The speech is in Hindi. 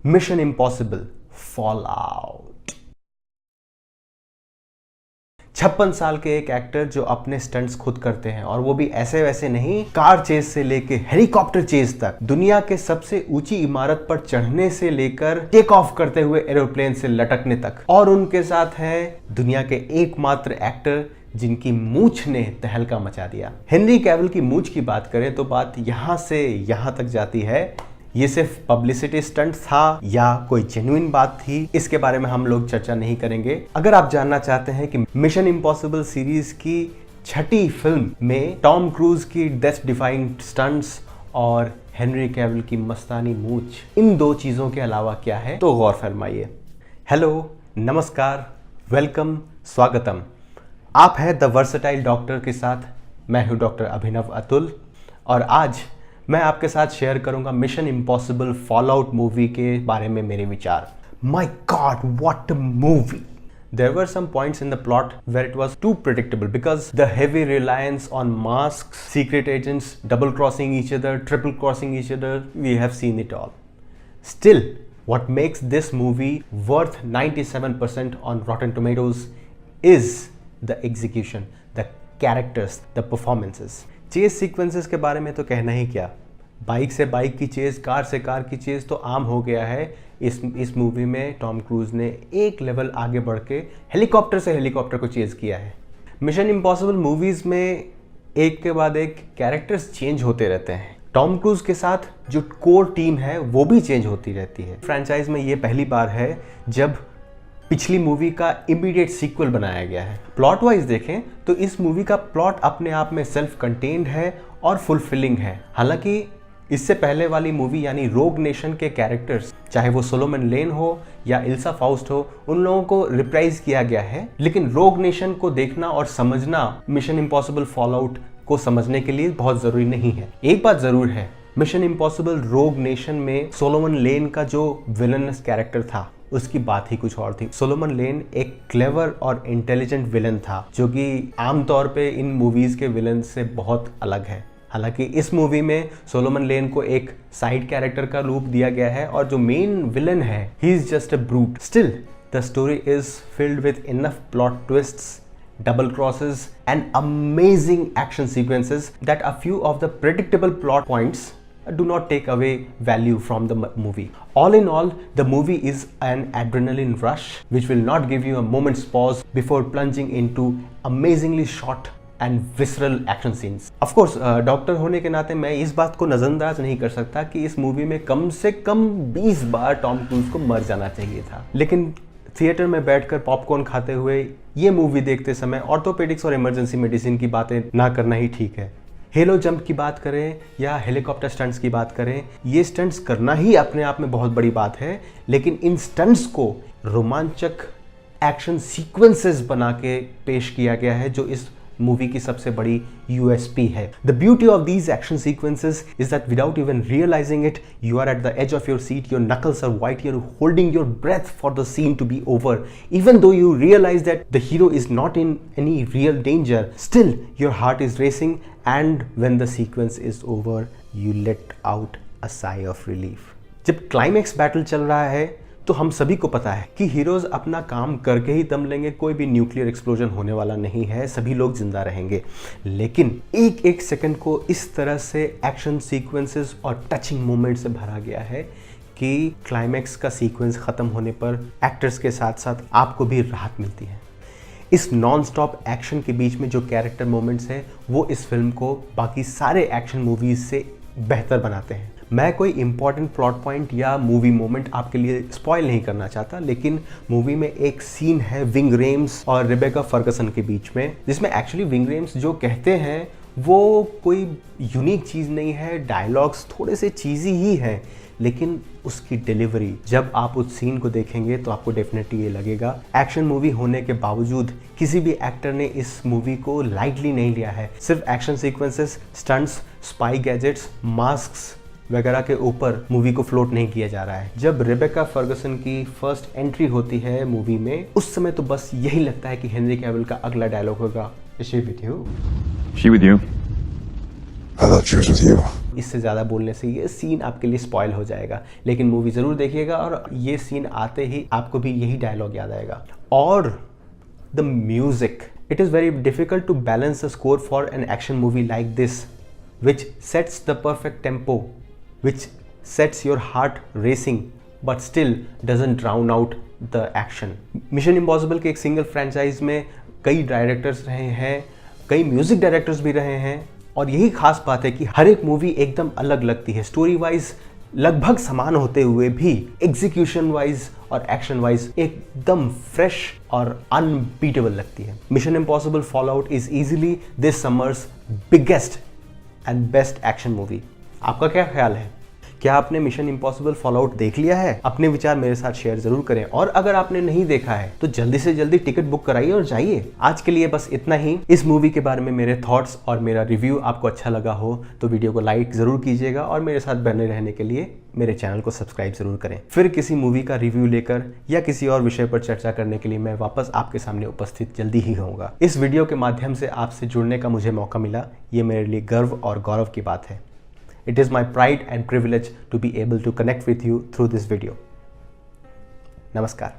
Mission impossible fallout. 56 साल के एक एक्टर जो अपने स्टंट्स खुद करते हैं, और वो भी ऐसे वैसे नहीं, कार चेज से लेके हेलीकॉप्टर चेज तक, दुनिया के सबसे ऊंची इमारत पर चढ़ने से लेकर टेक ऑफ करते हुए एरोप्लेन से लटकने तक। और उनके साथ है दुनिया के एकमात्र एक्टर जिनकी मूंछ ने तहलका मचा दिया। हेनरी कैविल की मूंछ की बात करें तो बात यहां से यहां तक जाती है। ये सिर्फ पब्लिसिटी स्टंट था या कोई जेन्युइन बात थी, इसके बारे में हम लोग चर्चा नहीं करेंगे। अगर आप जानना चाहते हैं कि मिशन इम्पॉसिबल सीरीज की छठी फिल्म में टॉम क्रूज की डेथ डिफाइंग स्टंट्स और हेनरी कैविल की मस्तानी मूंछ, इन दो चीजों के अलावा क्या है, तो गौर फरमाइए। हेलो, नमस्कार, वेलकम, स्वागतम। आप हैं द वर्सेटाइल डॉक्टर के साथ। मैं हूं डॉक्टर अभिनव अतुल और आज मैं आपके साथ शेयर करूंगा मिशन इम्पॉसिबल फॉलआउट मूवी के बारे में मेरे विचार। My God, what a movie! There were some points in the plot where it was too predictable because the heavy reliance on masks, secret agents, double crossing each other, triple crossing each other, we have seen it all. Still, what makes this movie worth 97% on Rotten Tomatoes is the execution, the characters, the performances. Chase sequences के बारे में तो कहना ही क्या, बाइक से बाइक की चेज, कार से कार की चेज तो आम हो गया है। इस मूवी में टॉम क्रूज ने एक लेवल आगे बढ़ के हेलीकॉप्टर से हेलीकॉप्टर को चेज किया है। मिशन इम्पॉसिबल मूवीज में एक के बाद एक कैरेक्टर्स चेंज होते रहते हैं। टॉम क्रूज के साथ जो कोर टीम है वो भी चेंज होती रहती है। फ्रेंचाइज में ये पहली बार है जब पिछली मूवी का इमीडिएट सीक्वल बनाया गया है। प्लॉट वाइज देखें तो इस मूवी का प्लॉट अपने आप में सेल्फ कंटेन्ड है और फुलफिलिंग है। हालांकि इससे पहले वाली मूवी यानी रोग नेशन के कैरेक्टर्स, चाहे वो सोलोमन लेन हो या इल्सा फाउस्ट हो, उन लोगों को रिप्राइज किया गया है। लेकिन रोग नेशन को देखना और समझना मिशन इम्पॉसिबल फॉलआउट को समझने के लिए बहुत जरूरी नहीं है। एक बात जरूर है, मिशन इम्पॉसिबल रोग नेशन में सोलोमन लेन का जो विलनस कैरेक्टर था उसकी बात ही कुछ और थी। सोलोमन लेन एक क्लेवर और इंटेलिजेंट विलन था जो कि आमतौर पे इन मूवीज के विलन से बहुत अलग है। हालांकि इस मूवी में सोलोमन लेन को एक साइड कैरेक्टर का रूप दिया गया है और जो मेन विलन है, he is just a brute. Still the story is filled with enough plot twists, double crosses and amazing action sequences that a few of the predictable plot points do not take away value from the movie. All in all, the movie is an adrenaline rush which will not give you a moment's pause before plunging into amazingly shot and visceral action scenes. Of course, doctor होने के नाते मैं इस बात को नज़रअंदाज नहीं कर सकता कि इस मूवी में कम से कम 20 बार टॉम क्रूज को मर जाना चाहिए था। लेकिन थिएटर में बैठकर पॉपकॉर्न खाते हुए ये मूवी देखते समय ऑर्थोपेडिक्स और इमरजेंसी मेडिसिन की बातें ना करना ही ठीक है। हेलो जंप की बात करें या हेलीकॉप्टर स्टंट्स की बात करें, ये स्टंट्स करना ही अपने आप में बहुत बड़ी बात है, लेकिन इन स्टंट्स को रोमांचक एक्शन सीक्वेंसेस बना के पेश किया गया है जो इस मूवी की सबसे बड़ी USP है। The beauty of these action sequences is that without even realizing it, you are at the edge of your seat, your knuckles are white, you're holding your breath for the scene to be over. Even though you realize that the hero is not in any real danger, still your heart is racing, and when the sequence is over, you let out a sigh of relief. जब क्लाइमैक्स बैटल चल रहा है तो हम सभी को पता है कि हीरोज अपना काम करके ही दम लेंगे, कोई भी न्यूक्लियर एक्सप्लोजन होने वाला नहीं है, सभी लोग जिंदा रहेंगे। लेकिन एक एक सेकंड को इस तरह से एक्शन सीक्वेंसेस और टचिंग मोमेंट से भरा गया है कि क्लाइमैक्स का सीक्वेंस खत्म होने पर एक्टर्स के साथ साथ आपको भी राहत मिलती है। इस नॉन स्टॉप एक्शन के बीच में जो कैरेक्टर मोमेंट्स हैं वो इस फिल्म को बाकी सारे एक्शन मूवीज से बेहतर बनाते हैं। मैं कोई इंपॉर्टेंट प्लॉट पॉइंट या मूवी मोमेंट आपके लिए स्पॉइल नहीं करना चाहता, लेकिन मूवी में एक सीन है विंग रेम्स और रिबेका फर्गसन के बीच में, जिसमें एक्चुअली विंग रेम्स जो कहते हैं वो कोई यूनिक चीज़ नहीं है, डायलॉग्स थोड़े से चीज़ी ही हैं, लेकिन उसकी डिलीवरी जब आप उस सीन को देखेंगे तो आपको डेफिनेटली ये लगेगा एक्शन मूवी होने के बावजूद किसी भी एक्टर ने इस मूवी को लाइटली नहीं लिया है। सिर्फ action sequences, stunts, spy gadgets, masks वगैरह के ऊपर मूवी को फ्लोट नहीं किया जा रहा है। जब रिबेका फर्गसन की फर्स्ट एंट्री होती है मूवी में, उस समय तो बस यही लगता है कि हेनरी कैविल का अगला डायलॉग होगा, Is she with you? She with you? I thought she was with you. इससे ज़्यादा बोलने से ये सीन आपके लिए स्पॉइल हो जाएगा, लेकिन मूवी ज़रूर देखिएगा और ये सीन आते ही आपको भी यही डायलॉग याद आएगा। और the music, it is very difficult to balance the score for an action movie like this, which sets the perfect tempo, which sets your heart racing, but still doesn't drown out the action. Mission impossible के एक सिंगल फ्रेंचाइज में कई डायरेक्टर्स रहे हैं, कई म्यूजिक डायरेक्टर्स भी रहे हैं, और यही खास बात है कि हर एक मूवी एकदम अलग लगती है। स्टोरी वाइज लगभग समान होते हुए भी एग्जीक्यूशन वाइज और एक्शन वाइज एकदम फ्रेश और अनबीटेबल लगती है। Mission impossible fallout is easily this summers biggest and best action movie. आपका क्या ख्याल है? क्या आपने मिशन इम्पॉसिबल फॉलआउट देख लिया है? अपने विचार मेरे साथ शेयर जरूर करें, और अगर आपने नहीं देखा है तो जल्दी से जल्दी टिकट बुक कराइए और जाइए। आज के लिए बस इतना ही। इस मूवी के बारे में मेरे थॉट्स और मेरा रिव्यू आपको अच्छा लगा हो तो वीडियो को लाइक जरूर कीजिएगा, और मेरे साथ बने रहने के लिए मेरे चैनल को सब्सक्राइब जरूर करें। फिर किसी मूवी का रिव्यू लेकर या किसी और विषय पर चर्चा करने के लिए मैं वापस आपके सामने उपस्थित जल्दी ही होऊंगा। इस वीडियो के माध्यम से आपसे जुड़ने का मुझे मौका मिला, ये मेरे लिए गर्व और गौरव की बात है। It is my pride and privilege to be able to connect with you through this video. Namaskar.